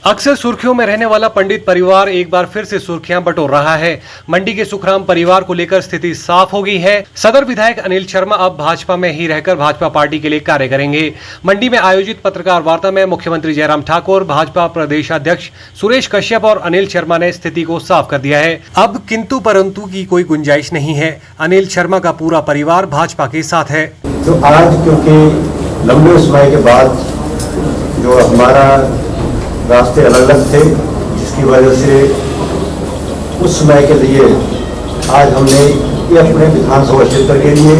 अक्सर सुर्खियों में रहने वाला पंडित परिवार एक बार फिर से सुर्खियां बटोर रहा है। मंडी के सुखराम परिवार को लेकर स्थिति साफ हो गई है। सदर विधायक अनिल शर्मा अब भाजपा में ही रहकर भाजपा पार्टी के लिए कार्य करेंगे। मंडी में आयोजित पत्रकार वार्ता में मुख्यमंत्री जयराम ठाकुर, भाजपा प्रदेश अध्यक्ष सुरेश कश्यप और अनिल शर्मा ने स्थिति को साफ कर दिया है। अब किंतु परंतु की कोई गुंजाइश नहीं है। अनिल शर्मा का पूरा परिवार भाजपा के साथ है। तो आज क्योंकि लंबे समय के बाद जो हमारा रास्ते अलग अलग थे, जिसकी वजह से उस समय के लिए आज हमने ये अपने विधानसभा क्षेत्र के लिए,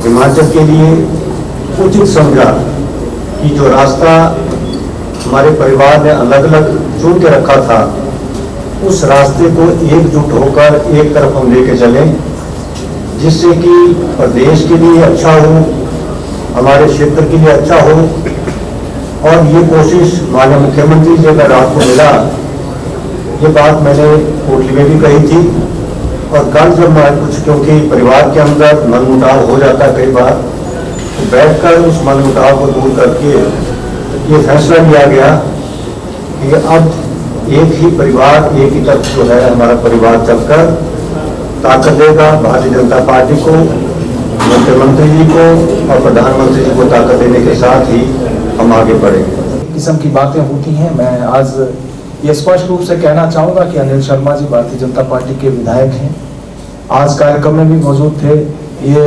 हिमाचल के लिए उचित समझा कि जो रास्ता हमारे परिवार ने अलग अलग चुन के रखा था, उस रास्ते को एकजुट होकर एक तरफ हम लेके चलें, जिससे कि प्रदेश के लिए अच्छा हो, हमारे क्षेत्र के लिए अच्छा हो। और ये कोशिश माननीय मुख्यमंत्री जी का रात को मिला, ये बात मैंने कोटली में भी कही थी। और कल जब मैं कुछ, क्योंकि परिवार के अंदर मनमुटाव हो जाता है कई बार, तो बैठकर उस मनमुटाव को दूर करके ये फैसला लिया गया कि अब एक ही परिवार, एक ही तरफ जो है हमारा परिवार चलकर ताकत देगा भारतीय जनता पार्टी को, मुख्यमंत्री जी को और प्रधानमंत्री जी को ताकत देने के साथ ही हम आगे बढ़ेंगे। किस्म की बातें होती हैं। मैं आज ये स्पष्ट रूप से कहना चाहूँगा कि अनिल शर्मा जी भारतीय जनता पार्टी के विधायक हैं। आज कार्यक्रम में भी मौजूद थे। ये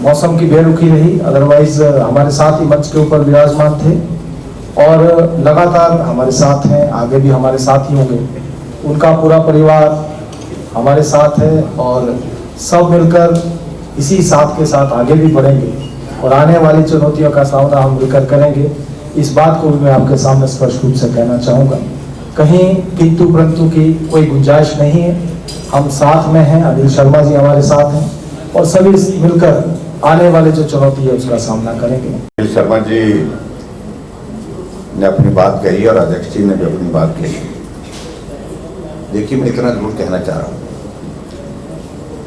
मौसम की बेरुखी रही, अदरवाइज हमारे साथ ही मंच के ऊपर विराजमान थे और लगातार हमारे साथ हैं, आगे भी हमारे साथ ही होंगे। उनका पूरा परिवार हमारे साथ है और सब मिलकर इसी साथ के साथ आगे भी बढ़ेंगे और आने वाली चुनौतियों का सामना हम मिलकर करेंगे। इस बात को भी मैं आपके सामने स्पष्ट रूप से कहना चाहूँगा। कहीं किंतु परंतु की कोई गुंजाइश नहीं है। हम साथ में हैं, अनिल शर्मा जी हमारे साथ हैं और सभी मिलकर आने वाले जो चुनौती है उसका सामना करेंगे। अनिल शर्मा जी ने अपनी बात कही और अध्यक्ष जी ने भी अपनी बात कही। देखिए, मैं इतना जरूर कहना चाह रहा हूँ,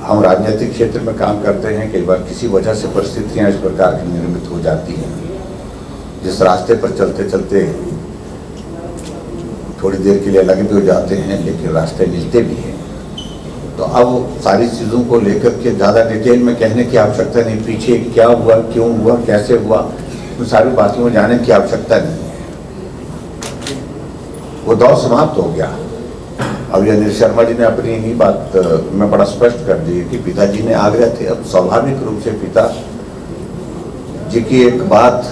हम राजनीतिक क्षेत्र में काम करते हैं। कई बार किसी वजह से परिस्थितियां इस प्रकार की निर्मित हो जाती हैं, जिस रास्ते पर चलते चलते थोड़ी देर के लिए अलग भी हो जाते हैं, लेकिन रास्ते मिलते भी हैं। तो अब सारी चीज़ों को लेकर के ज़्यादा डिटेल में कहने की आवश्यकता नहीं। पीछे क्या हुआ, क्यों हुआ, कैसे हुआ, उन सारी बातों में जाने की आवश्यकता नहीं है। वो दौर समाप्त हो गया। अब ये अनिल शर्मा जी ने अपनी ही बात में बड़ा स्पष्ट कर दी कि पिताजी ने आग्रह थे। अब स्वाभाविक रूप से पिता जी की एक बात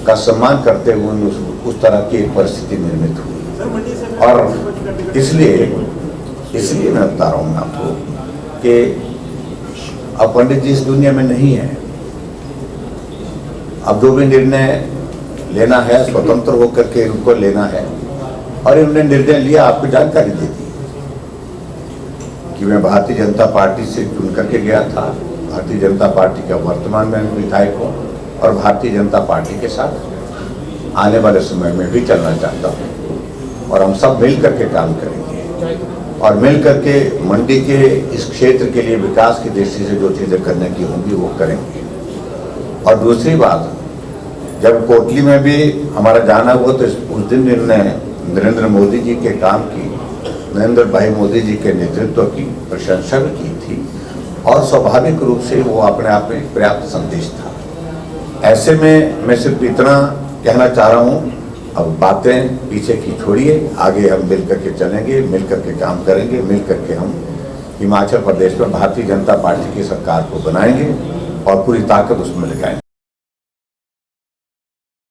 का सम्मान करते हुए उस तरह की एक परिस्थिति निर्मित हुई। और इसलिए मैं बता रहा हूँ आपको कि अब पंडित जी इस दुनिया में नहीं है। अब जो भी निर्णय लेना है स्वतंत्र होकर के उनको लेना है और इन्होंने निर्णय लिया, आपको जानकारी दे दी कि मैं भारतीय जनता पार्टी से चुन करके गया था। भारतीय जनता पार्टी का वर्तमान में विधायक हूँ और भारतीय जनता पार्टी के साथ आने वाले समय में भी चलना चाहता हूँ और हम सब मिल करके काम करेंगे और मिल करके मंडी के इस क्षेत्र के लिए विकास की दृष्टि से जो चीज़ें करने की होंगी वो करेंगे। और दूसरी बात, जब कोटली में भी हमारा जाना हुआ तो उस दिन निर्णय नरेंद्र मोदी जी के काम की, नरेंद्र भाई मोदी जी के नेतृत्व की प्रशंसा भी की थी और स्वाभाविक रूप से वो अपने आप में पर्याप्त संदेश था। ऐसे में मैं सिर्फ इतना कहना चाह रहा हूँ, अब बातें पीछे की छोड़िए, आगे हम मिल करके चलेंगे, मिल करके काम करेंगे, मिल करके हम हिमाचल प्रदेश में भारतीय जनता पार्टी की सरकार को बनाएंगे और पूरी ताकत उसमें लगाएंगे।